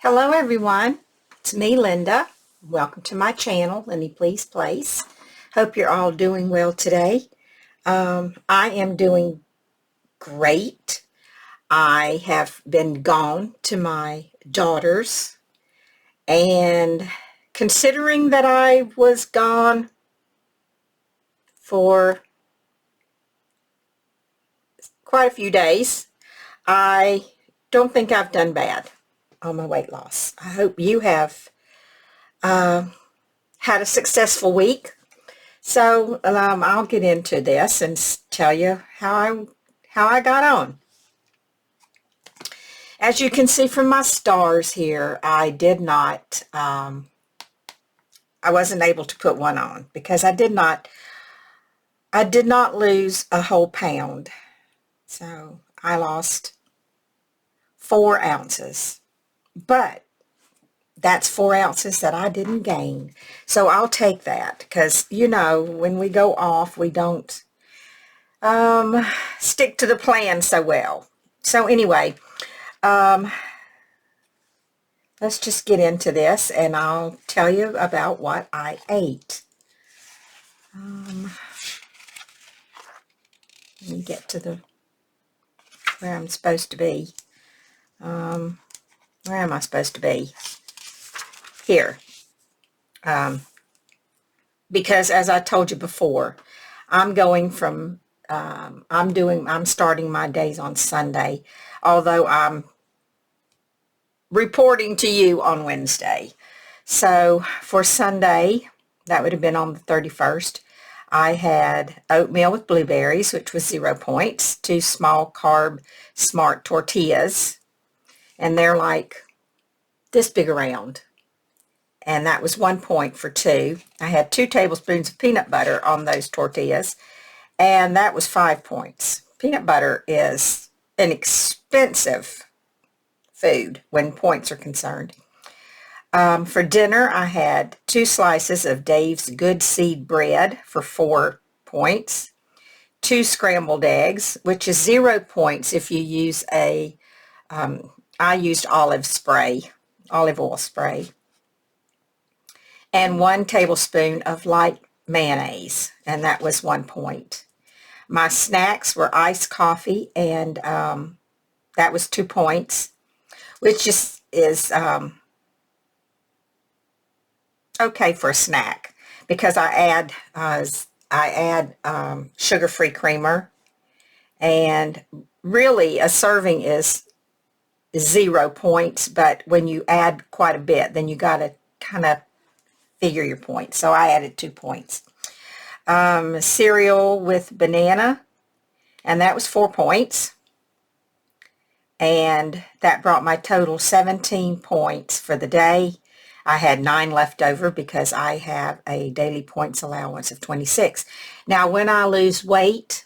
Hello everyone, it's me Linda. Welcome to my channel, Lindy Please Place. Hope you're all doing well today. I am doing great. I have been gone to my daughter's, and considering that I was gone for quite a few days, I don't think I've done bad on my weight loss. I hope you have had a successful week. So I'll get into this and tell you how I got on. As you can see from my stars here, I wasn't able to put one on because I did not lose a whole pound. So I lost 4 ounces, but that's 4 ounces that I didn't gain. So I'll take that because, when we go off, we don't stick to the plan so well. So anyway, let's just get into this and I'll tell you about what I ate. Let me get to where I'm supposed to be. Where am I supposed to be? Here. Because as I told you before, I'm starting my days on Sunday, although I'm reporting to you on Wednesday. So for Sunday, that would have been on the 31st, I had oatmeal with blueberries, which was 0 points, 2 small carb smart tortillas, and they're like this big around. And that was 1 point for 2. I had 2 tablespoons of peanut butter on those tortillas, and that was 5 points. Peanut butter is an expensive food when points are concerned. For dinner, I had 2 slices of Dave's Good Seed bread for 4 points, 2 scrambled eggs, which is 0 points if you use I used olive oil spray, and 1 tablespoon of light mayonnaise, and that was 1 point. My snacks were iced coffee, and that was 2 points, which is okay for a snack because I add sugar-free creamer, and really a serving is 0 points, but when you add quite a bit, then you got to kind of figure your points. So I added 2 points. Cereal with banana, and that was 4 points, and that brought my total 17 points for the day. I had 9 left over because I have a daily points allowance of 26. Now, when I lose weight,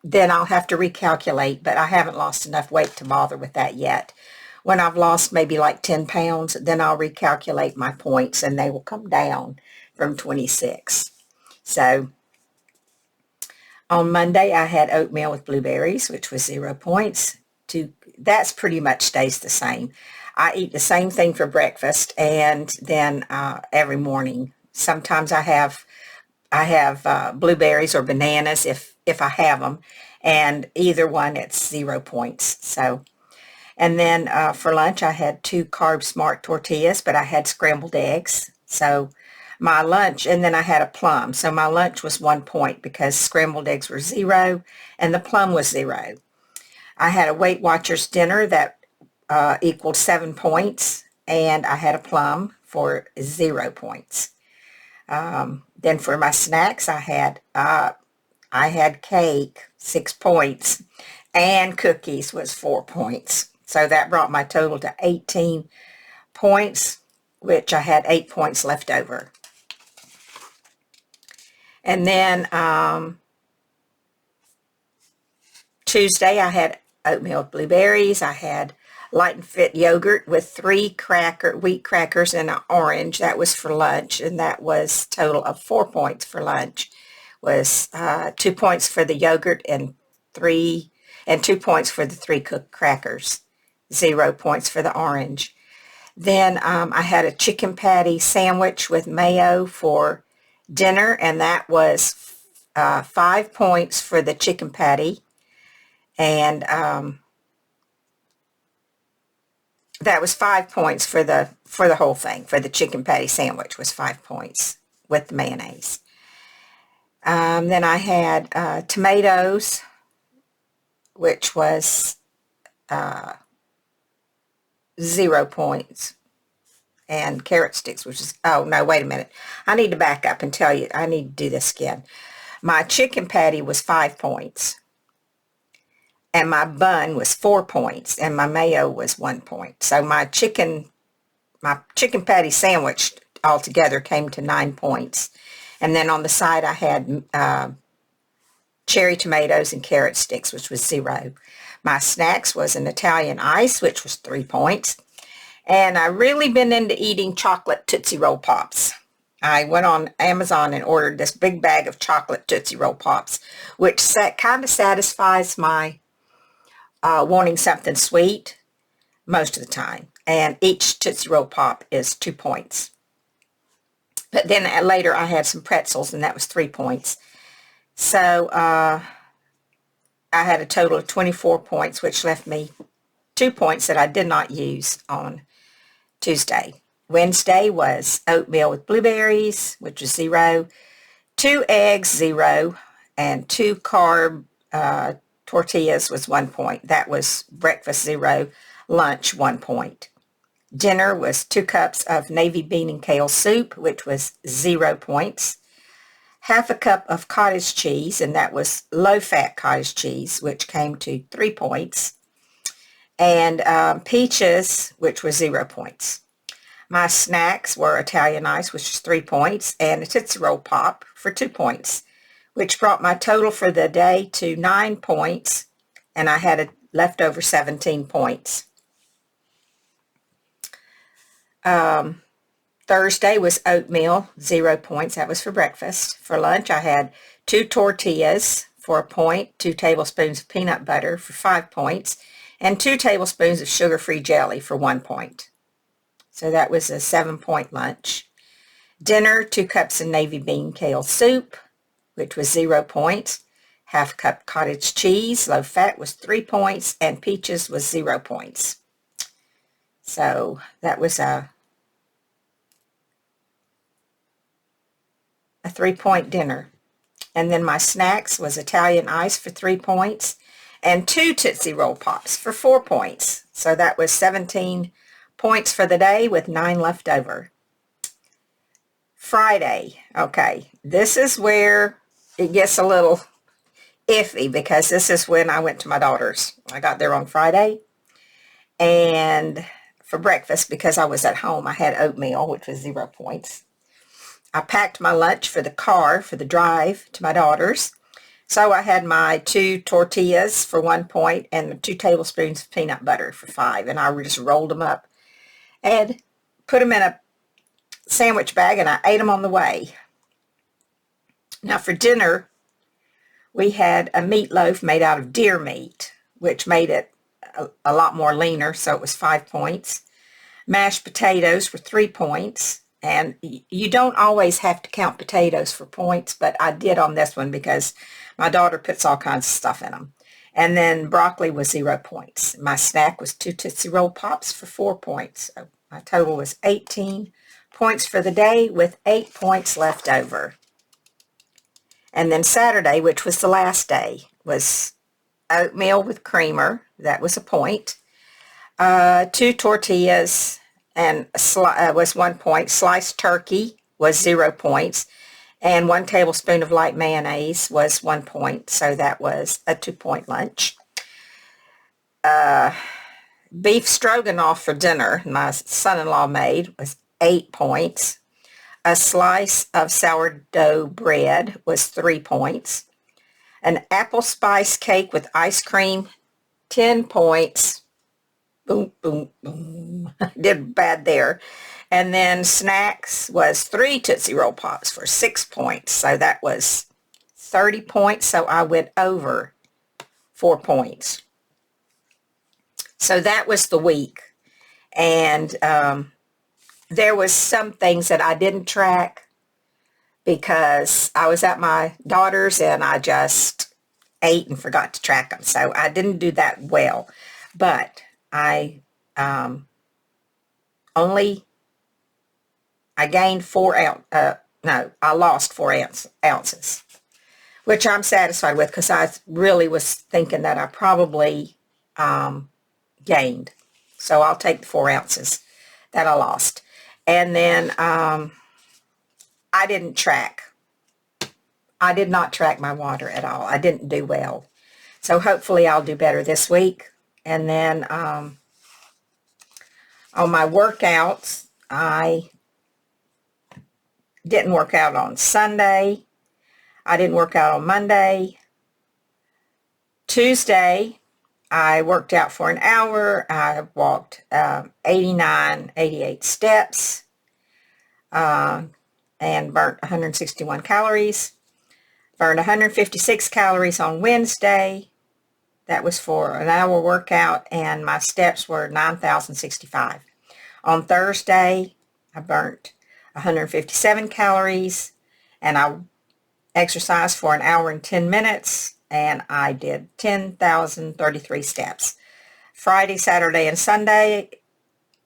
then I'll have to recalculate, but I haven't lost enough weight to bother with that yet. When I've lost maybe like 10 pounds, then I'll recalculate my points and they will come down from 26. So on Monday, I had oatmeal with blueberries, which was 0 points. That's pretty much stays the same. I eat the same thing for breakfast, and then every morning. Sometimes I have blueberries or bananas if I have them, and either one, it's 0 points. So, and then for lunch, I had 2 carb smart tortillas, but I had scrambled eggs. So my lunch, and then I had a plum. So my lunch was 1 point because scrambled eggs were 0 and the plum was 0. I had a Weight Watchers dinner that equaled 7 points, and I had a plum for 0 points. Then for my snacks, I had cake, 6 points, and cookies was 4 points. So that brought my total to 18 points, which I had 8 points left over. And then Tuesday, I had oatmeal with blueberries. I had Light and Fit yogurt with 3 wheat crackers and an orange. That was for lunch, and that was total of 4 points for lunch. Was 2 points for the yogurt and 2 points for the 3 cooked crackers. 0 points for the orange. Then I had a chicken patty sandwich with mayo for dinner, and that was 5 points for the chicken patty. And that was 5 points for the whole thing. For the chicken patty sandwich was 5 points with the mayonnaise. Then I had tomatoes, which was 0 points, and carrot sticks, which is, oh no, wait a minute. I need to back up and tell you, I need to do this again. My chicken patty was 5 points, and my bun was 4 points, and my mayo was 1 point. So my chicken patty sandwich altogether came to 9 points. And then on the side I had cherry tomatoes and carrot sticks, which was 0. My snacks was an Italian ice, which was 3 points. And I've really been into eating chocolate Tootsie Roll Pops. I went on Amazon and ordered this big bag of chocolate Tootsie Roll Pops, which kind of satisfies my wanting something sweet most of the time. And each Tootsie Roll Pop is 2 points. But then later I had some pretzels, and that was 3 points. So I had a total of 24 points, which left me 2 points that I did not use on Tuesday. Wednesday was oatmeal with blueberries, which was 0. 2 eggs, 0. And 2 carb tortillas was 1 point. That was breakfast, 0. Lunch, 1 point. Dinner was 2 cups of navy bean and kale soup, which was 0 points. Half a cup of cottage cheese, and that was low-fat cottage cheese, which came to 3 points. And peaches, which was 0 points. My snacks were Italian ice, which was 3 points, and a Tootsie Roll Pop for 2 points, which brought my total for the day to 9 points, and I had a leftover 17 points. Thursday was oatmeal, 0 points. That was for breakfast. For lunch, I had 2 tortillas for 1 point, 2 tablespoons of peanut butter for 5 points, and 2 tablespoons of sugar-free jelly for 1 point. So that was a 7-point lunch. Dinner, 2 cups of navy bean kale soup, which was 0 points. Half cup cottage cheese, low fat, was 3 points, and peaches was 0 points. So that was a 3-point dinner. And then my snacks was Italian ice for 3 points and 2 Tootsie Roll Pops for 4 points. So that was 17 points for the day with 9 left over. Friday. Okay, this is where it gets a little iffy, because this is when I went to my daughter's. I got there on Friday, and for breakfast, because I was at home, I had oatmeal, which was 0 points. I packed my lunch for the car for the drive to my daughter's. So I had my 2 tortillas for 1 point and 2 tablespoons of peanut butter for 5. And I just rolled them up and put them in a sandwich bag, and I ate them on the way. Now for dinner, we had a meatloaf made out of deer meat, which made it a lot more leaner, so it was 5 points. Mashed potatoes were 3 points. And you don't always have to count potatoes for points, but I did on this one because my daughter puts all kinds of stuff in them. And then broccoli was 0 points. My snack was 2 Tootsie Roll Pops for 4 points. So my total was 18 points for the day with 8 points left over. And then Saturday, which was the last day, was oatmeal with creamer. That was 1 point. 2 tortillas and was 1 point. Sliced turkey was 0 points. And 1 tablespoon of light mayonnaise was 1 point. So that was a 2-point lunch. Beef stroganoff for dinner, my son-in-law made, was 8 points. A slice of sourdough bread was 3 points. An apple spice cake with ice cream, 10 points. Boom, boom, boom. Did bad there. And then snacks was 3 Tootsie Roll Pops for 6 points. So that was 30 points. So I went over 4 points. So that was the week. And there was some things that I didn't track because I was at my daughter's and I just ate and forgot to track them. So I didn't do that well. But I gained 4 ounces. No, I lost 4 ounces, which I'm satisfied with because I really was thinking that I probably gained. So I'll take the 4 ounces that I lost. And then I didn't track. I did not track my water at all. I didn't do well. So hopefully I'll do better this week. And then on my workouts, I didn't work out on Sunday. I didn't work out on Monday. Tuesday, I worked out for an hour. I walked 88 steps and burnt 161 calories. Burned 156 calories on Wednesday. That was for an hour workout, and my steps were 9,065. On Thursday, I burnt 157 calories, and I exercised for an hour and 10 minutes, and I did 10,033 steps. Friday, Saturday, and Sunday,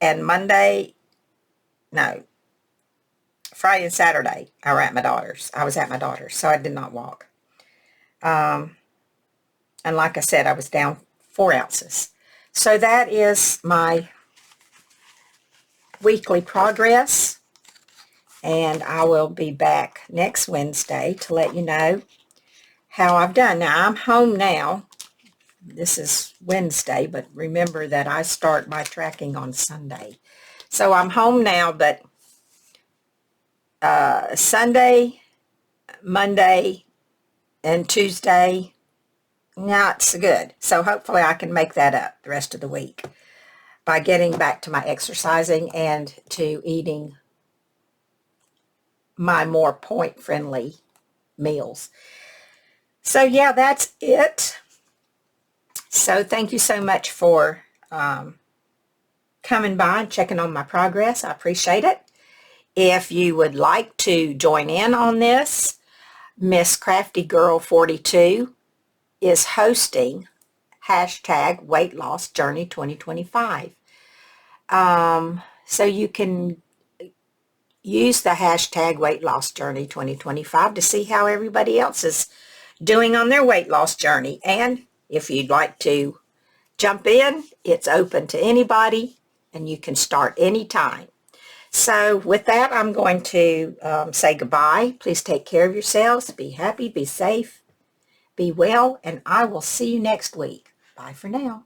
and Monday, no, Friday and Saturday, I was at my daughter's, so I did not walk. And like I said, I was down 4 ounces. So that is my weekly progress. And I will be back next Wednesday to let you know how I've done. Now, I'm home now. This is Wednesday, but remember that I start my tracking on Sunday. So I'm home now, but Sunday, Monday, and Tuesday, not so good. So hopefully I can make that up the rest of the week by getting back to my exercising and to eating my more point-friendly meals. So yeah, that's it. So thank you so much for coming by and checking on my progress. I appreciate it. If you would like to join in on this, Miss Crafty Girl 42 is hosting hashtag Weight Loss Journey 2025. So you can use the hashtag Weight Loss Journey 2025 to see how everybody else is doing on their weight loss journey. And if you'd like to jump in, it's open to anybody and you can start anytime. So with that, I'm going to say goodbye. Please take care of yourselves. Be happy, be safe, be well, and I will see you next week. Bye for now.